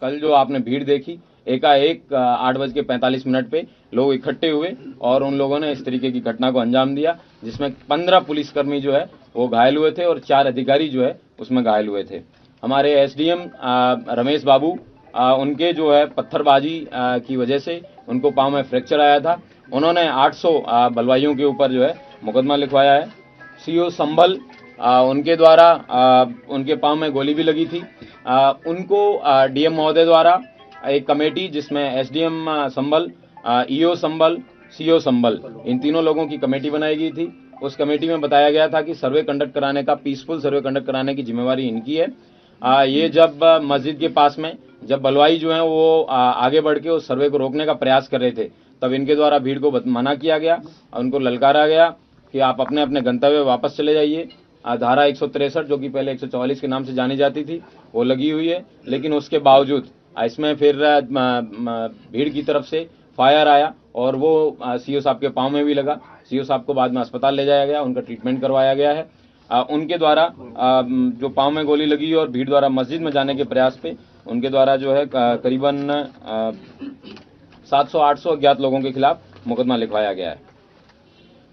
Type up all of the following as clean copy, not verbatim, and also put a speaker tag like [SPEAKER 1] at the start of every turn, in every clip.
[SPEAKER 1] कल जो आपने भीड़ देखी, एकाएक 8:45 पे लोग इकट्ठे हुए और उन लोगों ने इस तरीके की घटना को अंजाम दिया, जिसमें 15 पुलिसकर्मी जो है वो घायल हुए थे और 4 अधिकारी जो है उसमें घायल हुए थे। हमारे एसडीएम रमेश बाबू, उनके जो है पत्थरबाजी की वजह से उनको पांव में फ्रैक्चर आया था। उन्होंने 800 बलवाइयों के ऊपर जो है मुकदमा लिखवाया है। सीओ संभल, उनके द्वारा उनके पांव में गोली भी लगी थी। उनको डीएम महोदय द्वारा एक कमेटी, जिसमें एसडीएम संभल, ईओ संभल, सीओ संभल, इन तीनों लोगों की कमेटी बनाई गई थी। उस कमेटी में बताया गया था कि सर्वे कंडक्ट कराने का, पीसफुल सर्वे कंडक्ट कराने की जिम्मेवारी इनकी है। ये जब मस्जिद के पास में जब बलवाई जो है वो आगे बढ़ के उस सर्वे को रोकने का प्रयास कर रहे थे, तब इनके द्वारा भीड़ को मना किया गया, उनको ललकारा गया कि आप अपने अपने गंतव्य वापस चले जाइए। धारा 163 जो कि पहले 144 के नाम से जानी जाती थी वो लगी हुई है, लेकिन उसके बावजूद इसमें फिर भीड़ की तरफ से फायर आया और वो सीओ साहब के पांव में भी लगा। सीओ साहब को बाद में अस्पताल ले जाया गया, उनका ट्रीटमेंट करवाया गया है। उनके द्वारा जो पांव में गोली लगी और भीड़ द्वारा मस्जिद में जाने के प्रयास पे उनके द्वारा जो है करीबन 700-800 अज्ञात लोगों के खिलाफ मुकदमा लिखवाया गया है।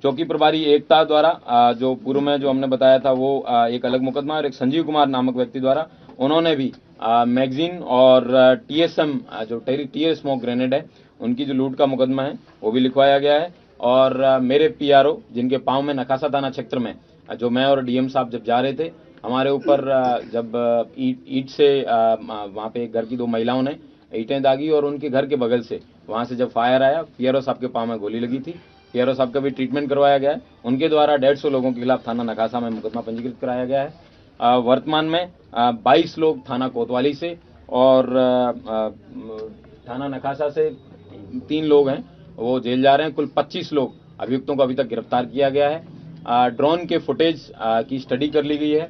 [SPEAKER 1] चौकी प्रभारी एकता द्वारा जो पूर्व में जो हमने बताया था वो एक अलग मुकदमा, और एक संजीव कुमार नामक व्यक्ति द्वारा उन्होंने भी मैगजीन और टीएसएम जो टीयर स्मोक ग्रेनेड है उनकी जो लूट का मुकदमा है वो भी लिखवाया गया है। और मेरे पीआरओ जिनके पांव में नखासा थाना क्षेत्र में जो मैं और डीएम साहब जब जा रहे थे, हमारे ऊपर जब ईट से वहाँ पे घर की 2 महिलाओं ने ईंटें दागी और उनके घर के बगल से वहाँ से जब फायर आया, पीआरओ साहब के पांव में गोली लगी थी। पीआरओ साहब का भी ट्रीटमेंट करवाया गया है। उनके द्वारा 150 लोगों के खिलाफ थाना नखासा में मुकदमा पंजीकृत कराया गया है। वर्तमान में 22 लोग थाना कोतवाली से और थाना नखासा से 3 लोग हैं वो जेल जा रहे हैं। कुल 25 लोग अभियुक्तों को अभी तक गिरफ्तार किया गया है। ड्रोन के फुटेज की स्टडी कर ली गई है।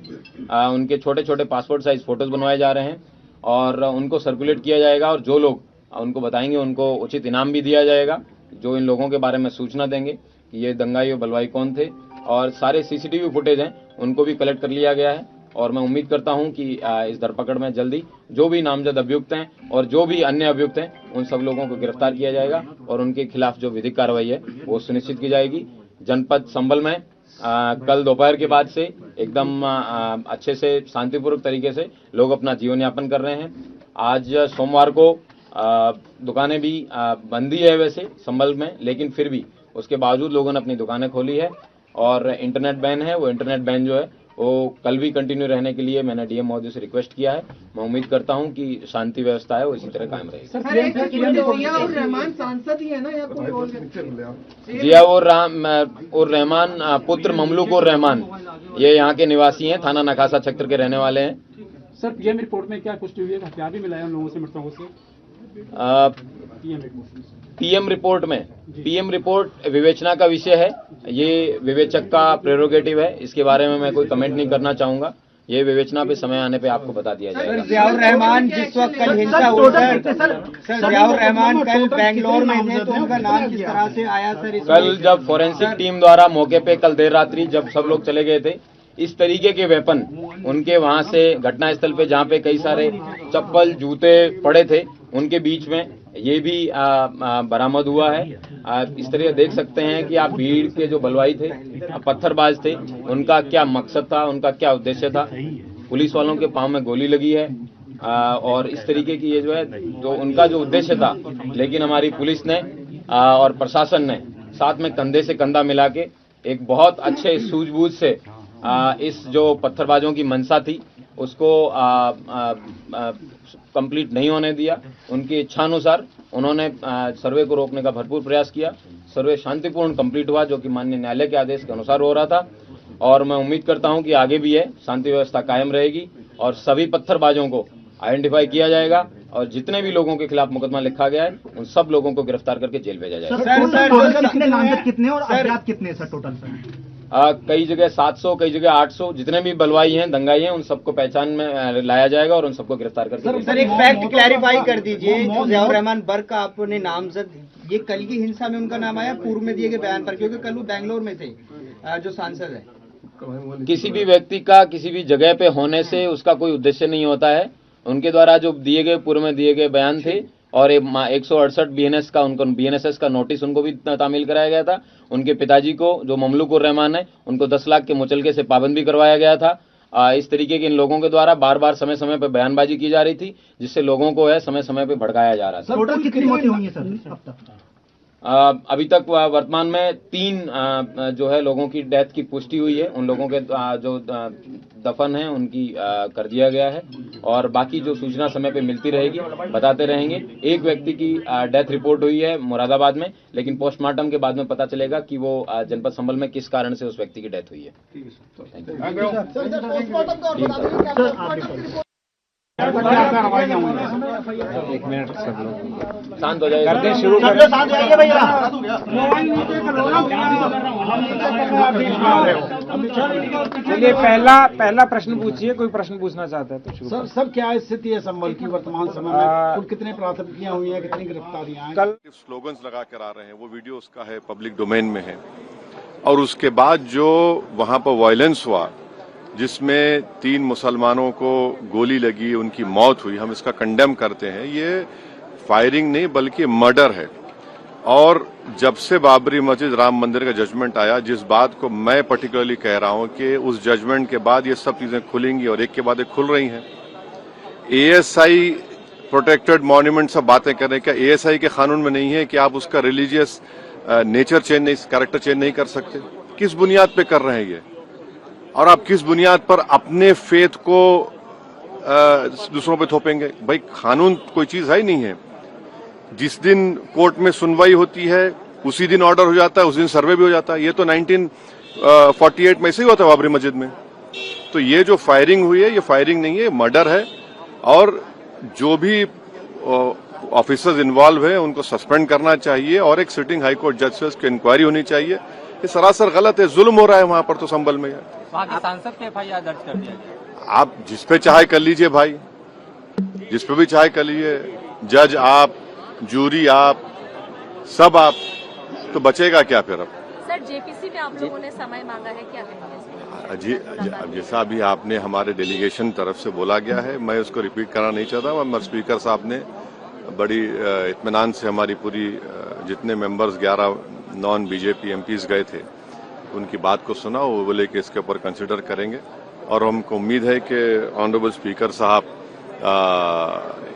[SPEAKER 1] उनके छोटे छोटे पासपोर्ट साइज फोटोज बनवाए जा रहे हैं और उनको सर्कुलेट किया जाएगा, और जो लोग उनको बताएंगे उनको उचित इनाम भी दिया जाएगा, जो इन लोगों के बारे में सूचना देंगे कि ये दंगाई और बलवाई कौन थे। और सारे सीसीटीवी फुटेज हैं उनको भी कलेक्ट कर लिया गया है, और मैं उम्मीद करता हूं कि इस धरपकड़ में जल्दी जो भी नामजद अभियुक्त हैं और जो भी अन्य अभियुक्त हैं उन सब लोगों को गिरफ्तार किया जाएगा और उनके खिलाफ जो विधिक कार्रवाई है वो सुनिश्चित की जाएगी। जनपद संभल में कल दोपहर के बाद से एकदम अच्छे से शांतिपूर्वक तरीके से लोग अपना जीवन यापन कर रहे हैं। आज सोमवार को दुकानें भी बंदी है वैसे संभल में, लेकिन फिर भी उसके बावजूद लोगों ने अपनी दुकानें खोली है। और इंटरनेट बैन है, वो इंटरनेट बैन जो है वो कल भी कंटिन्यू रहने के लिए मैंने डीएम महोदय से रिक्वेस्ट किया है। मैं उम्मीद करता हूं कि शांति व्यवस्था है वो इसी तरह कायम रहेगी।
[SPEAKER 2] जियाउर रहमान सांसद ही है ना या कोई और?
[SPEAKER 1] जियाउर रहमान पुत्र ममलूक उर रहमान, ये यहाँ के निवासी हैं, थाना नखासा क्षेत्र के रहने वाले हैं।
[SPEAKER 3] सर, पीएम रिपोर्ट में क्या पुष्टि हुई है? हथियार भी मिला है उन लोगों से, मृतकों से?
[SPEAKER 1] पीएम रिपोर्ट विवेचना का विषय है, ये विवेचक का प्रेरोगेटिव है, इसके बारे में मैं कोई कमेंट नहीं करना चाहूंगा। ये विवेचना पे समय आने पे आपको बता दिया जाएगा।
[SPEAKER 4] सर, जियाउर रहमान जिस वक्त कल हिंसा हुई सर, जियाउर रहमान कल बेंगलोर में थे, तो उनका नाम किस तरह से आया सर?
[SPEAKER 1] कल जब फोरेंसिक टीम द्वारा मौके पे कल देर रात्रि जब सब लोग चले गए थे, इस तरीके के वेपन उनके वहां से घटनास्थल पे जहां पे कई सारे चप्पल जूते पड़े थे उनके बीच में ये भी बरामद हुआ है। इस तरह देख सकते हैं कि आप भीड़ के जो बलवाई थे, पत्थरबाज थे, उनका क्या मकसद था, उनका क्या उद्देश्य था। पुलिस वालों के पांव में गोली लगी है और इस तरीके की ये जो है जो उनका जो उद्देश्य था, लेकिन हमारी पुलिस ने और प्रशासन ने साथ में कंधे से कंधा मिला के एक बहुत अच्छे सूझबूझ से इस जो पत्थरबाजों की मंशा थी उसको कंप्लीट नहीं होने दिया। उनकी इच्छानुसार उन्होंने सर्वे को रोकने का भरपूर प्रयास किया। सर्वे शांतिपूर्ण कंप्लीट हुआ, जो कि माननीय न्यायालय के आदेश के अनुसार हो रहा था, और मैं उम्मीद करता हूं कि आगे भी है शांति व्यवस्था कायम रहेगी और सभी पत्थरबाजों को आइडेंटिफाई किया जाएगा और जितने भी लोगों के खिलाफ मुकदमा लिखा गया है उन सब लोगों को गिरफ्तार करके जेल भेजा जाएगा।
[SPEAKER 2] कितने नामजद कितने और अज्ञात कितने सर टोटल सर?
[SPEAKER 1] कई जगह 700, कई जगह 800, जितने भी बलवाई हैं, दंगाई हैं, उन सबको पहचान में लाया जाएगा और उन सबको गिरफ्तार करके
[SPEAKER 4] सर एक फैक्ट क्लैरिफाई कर दीजिए, जो जियाउर रहमान बर्क का आपने नामजद, ये कल की हिंसा में उनका नाम आया पूर्व में दिए गए बयान पर, क्योंकि कल वो बेंगलोर में थे जो सांसद है।
[SPEAKER 1] किसी भी व्यक्ति का किसी भी जगह पे होने से उसका कोई उद्देश्य नहीं होता है, उनके द्वारा जो दिए गए पूर्व में दिए गए बयान थे और 168 बीएनएस का उनको बीएनएसएस का नोटिस उनको भी तामील कराया गया था। उनके पिताजी को जो ममलूकुर रहमान है उनको 10 लाख के मुचलके से पाबंद भी करवाया गया था। इस तरीके के इन लोगों के द्वारा बार बार समय समय पर बयानबाजी की जा रही थी, जिससे लोगों को है समय समय पर भड़काया जा रहा था।
[SPEAKER 2] टोटल कितनी मौतें हुई हैं सर अब तक?
[SPEAKER 1] अभी तक वर्तमान में 3 जो है लोगों की डेथ की पुष्टि हुई है। उन लोगों के जो दफन है उनकी कर दिया गया है और बाकी जो सूचना समय पे मिलती रहेगी बताते रहेंगे। एक व्यक्ति की डेथ रिपोर्ट हुई है मुरादाबाद में, लेकिन पोस्टमार्टम के बाद में पता चलेगा कि वो जनपद संभल में किस कारण से उस व्यक्ति की डेथ हुई है।
[SPEAKER 3] क्या कार्रवाइयाँ हुई हैं?
[SPEAKER 5] एक मिनट सब लोग
[SPEAKER 1] शांत हो जाइए।
[SPEAKER 5] करते शुरू कर चलिए पहला प्रश्न पूछिए। कोई प्रश्न पूछना चाहता है तो शुरू
[SPEAKER 3] सर सर क्या स्थिति है संभल की वर्तमान समय में? कुल कितने प्राथमिकियां हुई हैं, कितनी गिरफ्तारियां हैं?
[SPEAKER 5] कल
[SPEAKER 6] स्लोगन्स लगा कर आ रहे हैं, वो वीडियो उसका है, पब्लिक डोमेन में है। और उसके बाद जो वहां पर वायलेंस हुआ जिसमें 3 मुसलमानों को गोली लगी, उनकी मौत हुई, हम इसका कंडेम करते हैं। ये फायरिंग नहीं बल्कि मर्डर है। और जब से बाबरी मस्जिद राम मंदिर का जजमेंट आया, जिस बात को मैं पर्टिकुलरली कह रहा हूं कि उस जजमेंट के बाद ये सब चीजें खुलेंगी और एक के बाद एक खुल रही हैं। एएसआई प्रोटेक्टेड मॉन्यूमेंट सब बातें कर रहे हैं, क्या एएसआई के कानून में नहीं है कि आप उसका रिलीजियस नेचर चेंज नहीं, कैरेक्टर चेंज नहीं कर सकते? किस बुनियाद पे कर रहे हैं ये? और आप किस बुनियाद पर अपने फेथ को दूसरों पे थोपेंगे? भाई कानून कोई चीज है ही नहीं है। जिस दिन कोर्ट में सुनवाई होती है उसी दिन ऑर्डर हो जाता है, उस दिन सर्वे भी हो जाता है। ये तो 1948 में ऐसे ही हुआ था बाबरी मस्जिद में। तो ये जो फायरिंग हुई है ये फायरिंग नहीं है, मर्डर है। और जो भी ऑफिसर्स इन्वॉल्व है उनको सस्पेंड करना चाहिए और एक सिटिंग हाईकोर्ट जज से उसकी इंक्वायरी होनी चाहिए। ये सरासर गलत है, जुल्म हो रहा है वहां पर तो संभल में।
[SPEAKER 7] वहाँ के सांसद पे एफआईआर दर्ज कर दिया गया।
[SPEAKER 6] आप जिस पे चाहे कर लीजिए भाई, जिस पे भी चाहे कर लीजिए, जज आप, जूरी आप, सब आप, तो बचेगा क्या फिर? अब
[SPEAKER 8] सर जेपीसी में आप लोगों ने समय मांगा है, क्या कहेंगे?
[SPEAKER 6] जी जैसा अभी आपने हमारे डेलीगेशन तरफ से बोला गया है, मैं उसको रिपीट करना नहीं चाहता। मगर स्पीकर साहब ने बड़ी इत्मीनान से हमारी पूरी जितने मेंबर्स 11 नॉन बीजेपी एमपीज गए थे उनकी बात को सुना। वो बोले कि इसके ऊपर कंसिडर करेंगे और हमको उम्मीद है कि ऑनरेबल स्पीकर साहब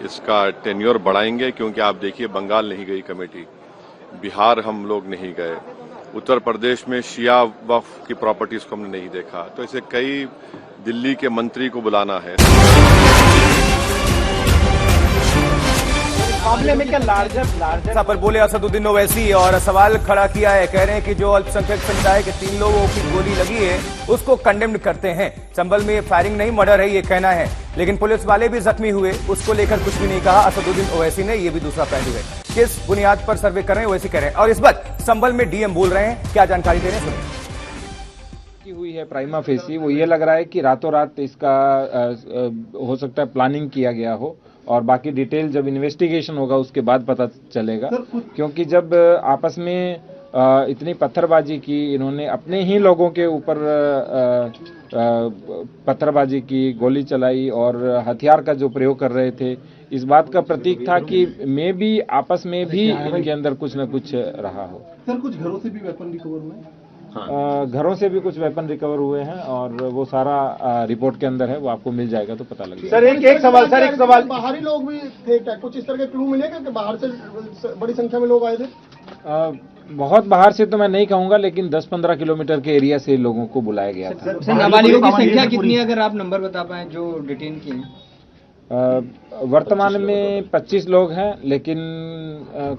[SPEAKER 6] इसका टेन्योर बढ़ाएंगे। क्योंकि आप देखिए बंगाल नहीं गई कमेटी, बिहार हम लोग नहीं गए, उत्तर प्रदेश में शिया वक्फ की प्रॉपर्टीज को हमने नहीं देखा। तो ऐसे कई दिल्ली के मंत्री को बुलाना है।
[SPEAKER 5] मामले में क्या लार्जर
[SPEAKER 9] पर बोले असदुद्दीन ओवैसी और सवाल खड़ा किया है। कह रहे हैं कि जो अल्पसंख्यक समुदाय के 3 लोगों की गोली लगी है उसको कंडेम्ड करते हैं। संभल में ये फायरिंग नहीं मर्डर है ये कहना है, लेकिन पुलिस वाले भी जख्मी हुए, उसको लेकर कुछ भी नहीं कहा असदुद्दीन ओवैसी ने। ये भी दूसरा पहलू है। किस बुनियाद पर सर्वे कर रहे हैं ओवैसी कह रहे हैं। और इस वक्त संभल में डीएम बोल रहे हैं, क्या जानकारी दे रहे हैं सुनिए।
[SPEAKER 5] हुई है प्राइमा फेसी, वो ये लग रहा है कि रातों रात इसका हो सकता है प्लानिंग किया गया हो और बाकी डिटेल जब इन्वेस्टिगेशन होगा उसके बाद पता चलेगा। क्योंकि जब आपस में इतनी पत्थरबाजी की, इन्होंने अपने ही लोगों के ऊपर पत्थरबाजी की, गोली चलाई और हथियार का जो प्रयोग कर रहे थे, इस बात का प्रतीक था कि मे भी आपस में भी इनके अंदर कुछ न कुछ रहा हो।
[SPEAKER 2] सर कुछ घरों से भी वेपन रिकवर हुए हैं?
[SPEAKER 5] घरों से भी कुछ वेपन रिकवर हुए हैं और वो सारा रिपोर्ट के अंदर है, वो आपको मिल जाएगा तो पता लगेगा।
[SPEAKER 2] सर एक सवाल बाहरी लोग भी थे क्या? कुछ इस तरह के क्लू मिलेगा कि बाहर से बड़ी संख्या में लोग आए थे?
[SPEAKER 5] बहुत बाहर से तो मैं नहीं कहूंगा, लेकिन 10-15 किलोमीटर के एरिया से लोगों को बुलाया गया था।
[SPEAKER 4] नाबालिगों की संख्या कितनी है, अगर आप नंबर बता पाए जो डिटेन किए हैं?
[SPEAKER 5] वर्तमान में 25 लोग हैं, लेकिन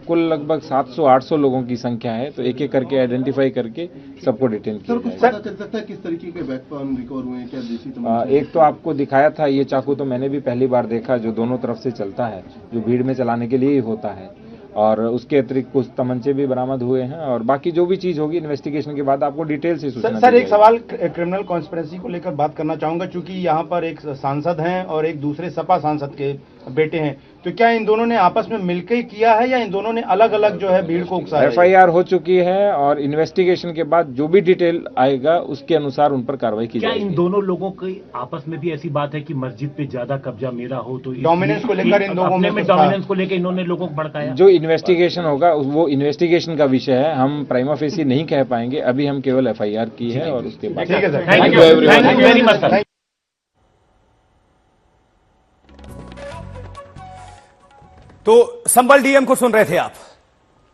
[SPEAKER 5] कुल लगभग 700-800 लोगों की संख्या है। तो एक एक करके आइडेंटिफाई करके सबको डिटेन किया
[SPEAKER 2] सर, कुछ पता चल सकता है किस तरीके के वेपन रिकवर हुए हैं? क्या देसी
[SPEAKER 5] एक तो आपको दिखाया था, ये चाकू तो मैंने भी पहली बार देखा, जो दोनों तरफ से चलता है, जो भीड़ में चलाने के लिए ही होता है। और उसके अतिरिक्त कुछ तमंचे भी बरामद हुए हैं और बाकी जो भी चीज होगी इन्वेस्टिगेशन के बाद आपको डिटेल से सूचना।
[SPEAKER 10] सर एक सवाल क्रिमिनल कॉन्स्पिरेसी को लेकर बात करना चाहूंगा, चूंकि यहाँ पर एक सांसद हैं और एक दूसरे सपा सांसद के
[SPEAKER 3] बेटे हैं, तो क्या इन दोनों ने आपस में मिलकर ही किया है या इन दोनों ने अलग अलग जो है भीड़ को उकसाया?
[SPEAKER 5] एफआईआर हो चुकी है और इन्वेस्टिगेशन के बाद जो भी डिटेल आएगा उसके अनुसार उन पर कार्रवाई की जाएगी।
[SPEAKER 10] क्या इन दोनों लोगों की आपस में भी ऐसी बात है कि मस्जिद पे ज्यादा कब्जा मेरा हो, तो
[SPEAKER 3] डोमिनेंस को लेकर इन लोगों में
[SPEAKER 10] डोमिनेंस को लेकर इन्होंने लोगों को भड़काया?
[SPEAKER 5] जो इन्वेस्टिगेशन होगा वो इन्वेस्टिगेशन का विषय है, हम प्राइमा फेसी नहीं कह पाएंगे, अभी हम केवल एफआईआर की है और उसके बाद।
[SPEAKER 3] ठीक है sir,
[SPEAKER 10] thank you very much sir.
[SPEAKER 9] तो संबल डीएम को सुन रहे थे आप,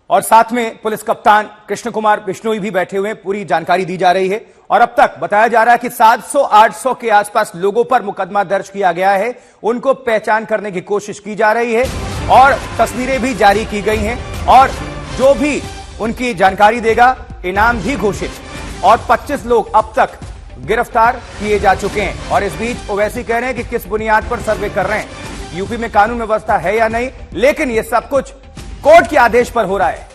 [SPEAKER 9] और साथ में पुलिस कप्तान कृष्ण कुमार बिश्नोई भी बैठे हुए हैं, पूरी जानकारी दी जा रही है। और अब तक बताया जा रहा है कि 700-800 के आसपास लोगों पर मुकदमा दर्ज किया गया है, उनको पहचान करने की कोशिश की जा रही है और तस्वीरें भी जारी की गई हैं, और जो भी उनकी जानकारी देगा इनाम भी घोषित। और 25 लोग अब तक गिरफ्तार किए जा चुके हैं। और इस बीच ओवैसी कह रहे हैं कि किस बुनियाद पर सर्वे कर रहे हैं, यूपी में कानून व्यवस्था है या नहीं, लेकिन यह सब कुछ कोर्ट के आदेश पर हो रहा है।